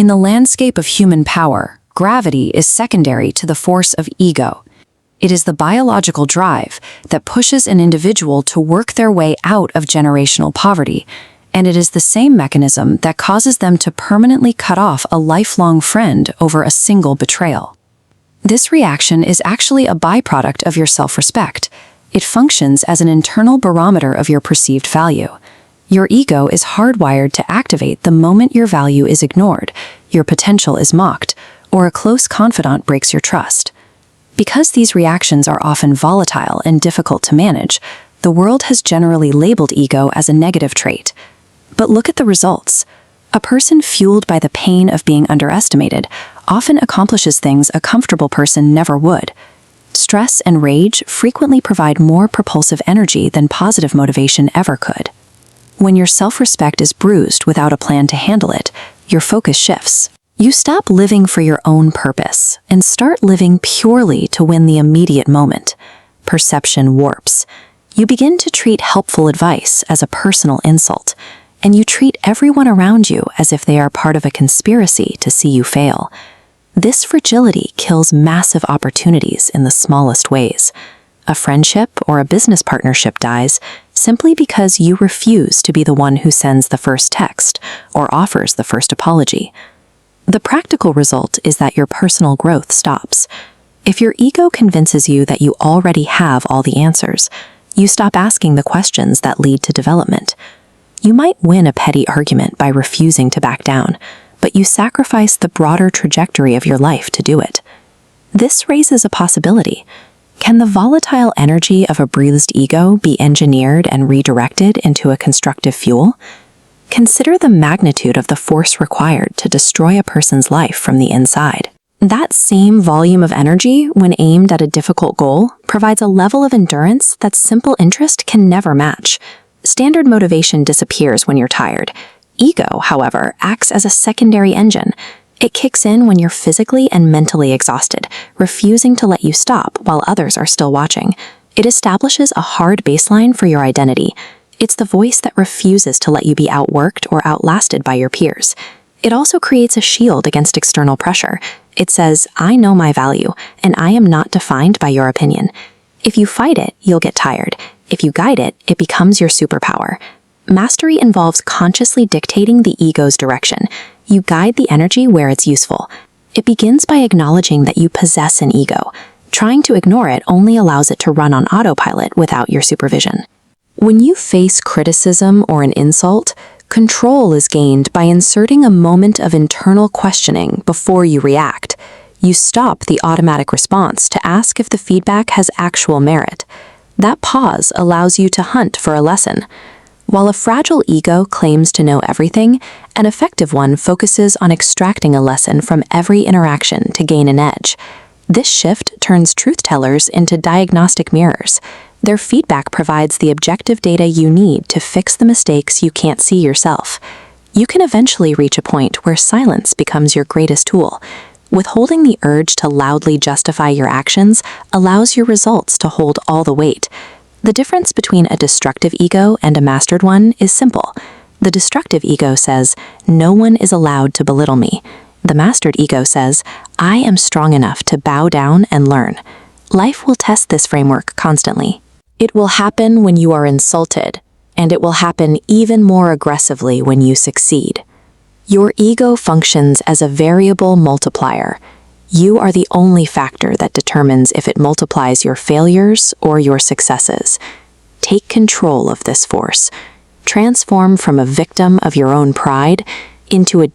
In the landscape of human power, gravity is secondary to the force of ego. It is the biological drive that pushes an individual to work their way out of generational poverty, and it is the same mechanism that causes them to permanently cut off a lifelong friend over a single betrayal. This reaction is actually a byproduct of your self-respect. It functions as an internal barometer of your perceived value. Your ego is hardwired to activate the moment your value is ignored, your potential is mocked, or a close confidant breaks your trust. Because these reactions are often volatile and difficult to manage, the world has generally labeled ego as a negative trait. But look at the results. A person fueled by the pain of being underestimated often accomplishes things a comfortable person never would. Stress and rage frequently provide more propulsive energy than positive motivation ever could. When your self-respect is bruised without a plan to handle it, your focus shifts. You stop living for your own purpose and start living purely to win the immediate moment. Perception warps. You begin to treat helpful advice as a personal insult, and you treat everyone around you as if they are part of a conspiracy to see you fail. This fragility kills massive opportunities in the smallest ways. A friendship or a business partnership dies simply because you refuse to be the one who sends the first text or offers the first apology. The practical result is that your personal growth stops. If your ego convinces you that you already have all the answers, you stop asking the questions that lead to development. You might win a petty argument by refusing to back down, but you sacrifice the broader trajectory of your life to do it. This raises a possibility. Can the volatile energy of a bruised ego be engineered and redirected into a constructive fuel? Consider the magnitude of the force required to destroy a person's life from the inside. That same volume of energy, when aimed at a difficult goal, provides a level of endurance that simple interest can never match. Standard motivation disappears when you're tired. Ego, however, acts as a secondary engine. It kicks in when you're physically and mentally exhausted, refusing to let you stop while others are still watching. It establishes a hard baseline for your identity. It's the voice that refuses to let you be outworked or outlasted by your peers. It also creates a shield against external pressure. It says, I know my value, and I am not defined by your opinion. If you fight it, you'll get tired. If you guide it, it becomes your superpower. Mastery involves consciously dictating the ego's direction. You guide the energy where it's useful. It begins by acknowledging that you possess an ego. Trying to ignore it only allows it to run on autopilot without your supervision. When you face criticism or an insult, control is gained by inserting a moment of internal questioning before you react. You stop the automatic response to ask if the feedback has actual merit. That pause allows you to hunt for a lesson. While a fragile ego claims to know everything, an effective one focuses on extracting a lesson from every interaction to gain an edge. This shift turns truth-tellers into diagnostic mirrors. Their feedback provides the objective data you need to fix the mistakes you can't see yourself. You can eventually reach a point where silence becomes your greatest tool. Withholding the urge to loudly justify your actions allows your results to hold all the weight. The difference between a destructive ego and a mastered one is simple. The destructive ego says, no one is allowed to belittle me. The mastered ego says, I am strong enough to bow down and learn. Life will test this framework constantly. It will happen when you are insulted, and it will happen even more aggressively when you succeed. Your ego functions as a variable multiplier. You are the only factor that determines if it multiplies your failures or your successes. Take control of this force. Transform from a victim of your own pride into a